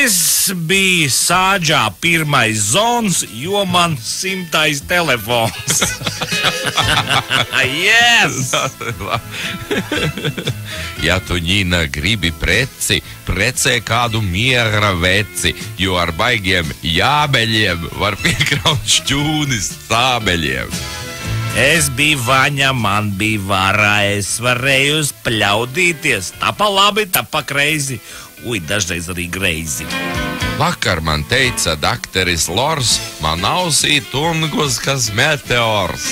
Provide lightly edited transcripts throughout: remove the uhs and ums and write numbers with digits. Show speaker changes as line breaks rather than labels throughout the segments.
Es biju sāģā pirmais zons, jo man 100. telefons. Yes!
Ja tu, Ņina, gribi preci, precē kādu miera veci, jo ar baigiem jābeļiem var piekraut šķūnis sābeļiem.
Es biju vaņa, man bija vara, es varēju spļaudīties, tā pa labi, tā pa kreizi. Ui, dažreiz arī greizi.
Vakar man teica dakteris Lors, man ausī tungus, kas meteors.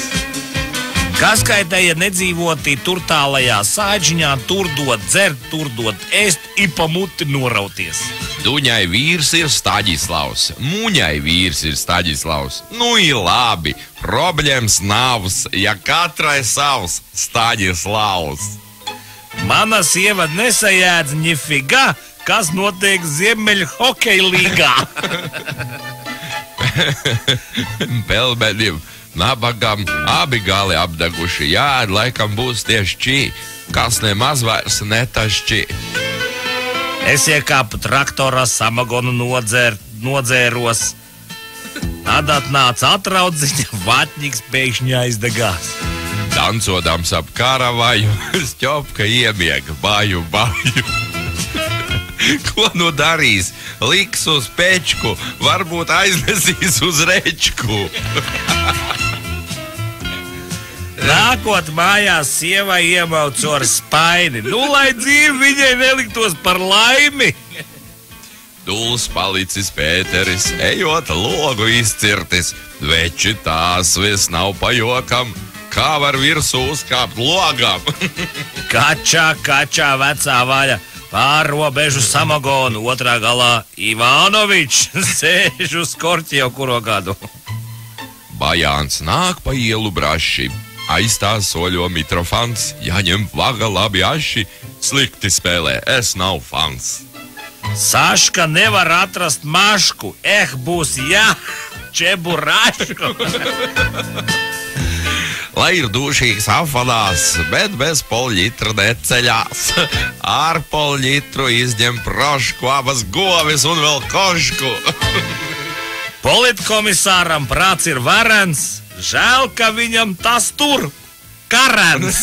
Kas kaitēja nedzīvotī tur tālajā sāģiņā, tur dot dzert, tur dot ēst, i pa muti norauties.
Duņai vīrs ir Staģislavs, Muņai vīrs ir Staģislavs. Nu i labi, problēmas navs, ja katrai savs Staģislavs.
Mana sieva nesajēdz ņifiga, kas notiek Ziemeļu hokeja līgā.
Pelmenim, nabagam, abi gali apdeguši, jāēd laikam būs tieši čī, kas nemaz vairs netašķī.
Es iekāpu traktorā, samagonu nodzēros. Tad atnāca atraudziņa, vatņiks pēkšņi aizdegās.
Dancodams ap karavaju, Stjopka iemiega, baju. Ko nu darīs? Liks uz pečku, varbūt aiznesīs uz rečku.
Nākot mājās, sievai iemaucu ar spaini. Nu, lai dzīve viņai neliktos par laimi.
Duls palicis Pēteris, ejot logu izcirtis. Veči tās vis nav pajokam, kā var virsū uzkāpt logam.
Kačā, vecā vaļa, pār robežu samagonu, otrā galā Ivanovičs sēž uz korķi jau kuro gadu.
Bajāns nāk pa ielu braši, aizstā soļo Mitrofans, jāņem vaga labi aši, slikti spēlē, es nav fans.
Saška nevar atrast mašku, būs čeburašku.
Lai ir dušīgs afanās, bet bez poļitra neceļās. Ar poļitru izņem prošku, abas govis un vēl košku.
Politkomisāram prāts ir varens, žēl, ka viņam tas tur karens.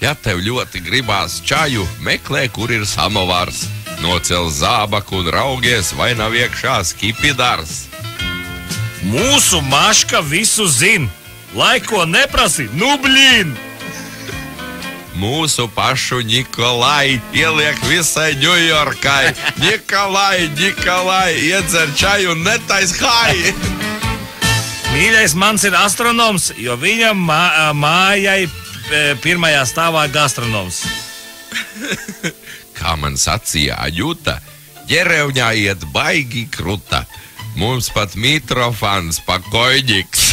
Ja tev ļoti gribās čaju, meklē, kur ir samovars. Nocel zābaku un raugies, vai nav iekšā skipidars.
Mūsu maška visu zin, lai ko neprasi, nu blīn!
Mūsu pašu Nikolai ieliek visai Ņujorkai. Nikolai, iedzer čaju un netais hai!
Mīļais mans ir astronoms, jo viņam mājai pirmajā stāvā gastronoms.
Kā man sacīja Aģuta, ģerevņā iet baigi kruta. Mums pat Mitrofans pakoļņiks,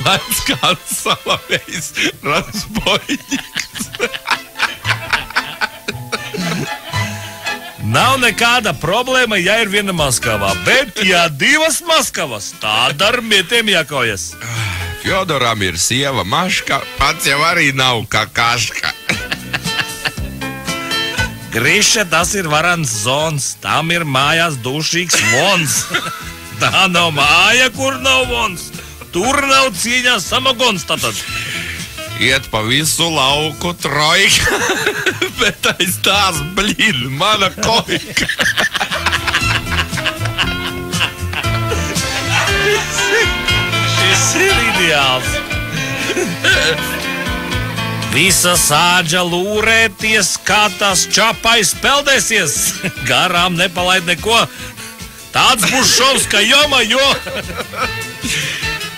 vairs kāds Salavejs Rasboļņiks.
Nav nekāda problēma, ja ir viena Maskavā, bet ja divas Maskavas, tad ar mietiem jākaujas.
Fjodoram ir sieva Maška, pats jau arī nav kā kaška.
Griša, tas ir varans zons, tam ir mājās dušīgs vons. Tā nav māja, kur nav vons. Tur nav cīņā samagons tātad.
Iet pa visu lauku trojka, bet aiz tās, blīn, mana kojka.
Šis ir ideāls. Visa sāģa lūrēties, kā tas čapais peldēsies. Garām nepalaid neko. Tāds būs šovs, ka jomajo.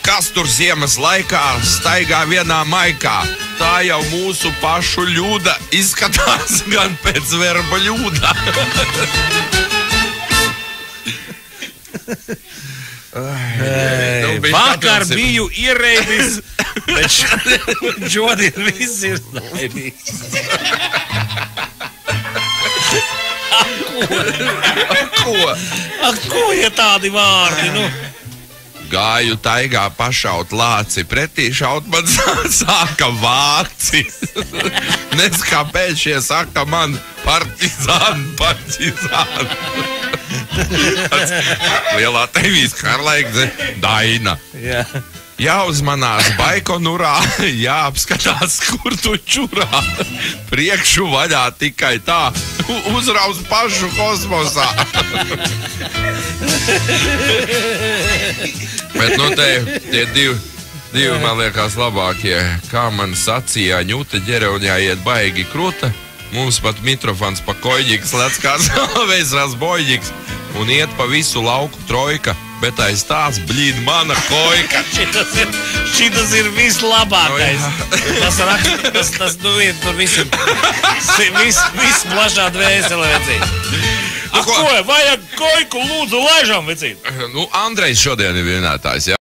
Kas tur ziemas laikā staigā vienā maikā? Tā jau mūsu pašu ļūda, izskatās gan pēc verba ļūda.
Vakar biju ierēdis, bet šodien viss ir naidīgs. Ko, ja tādi vārdi, nu?
Gāju taigā pašaut lāci, pretī šaut man sāka vāci. Nes kāpēc šie saka man partizāni. Lielā tevīs karlaigze Daina.
Jā.
Jāuzmanās Baikonurā, jāapskatās, kur tu čurā. Priekšu vaļā tikai tā, uzrauz pašu kosmosā. Bet nu tie divi man liekas labākie. Kā man sacīja, ņūta ģereunjā iet baigi kruta. Mums pat mitrofons pa koļģiks lec kā salvejs razboļģiks. Un iet pa visu lauku trojka, bet aiz tās blīd mana kojka.
Šitas ir vislabākais. Tas nu ir tur visu plašā dvēsele, vecīt. Ko, vajag kojku lūdzu laižam, vecīt?
Nu, Andrejs šodien ir vienētājs, jā.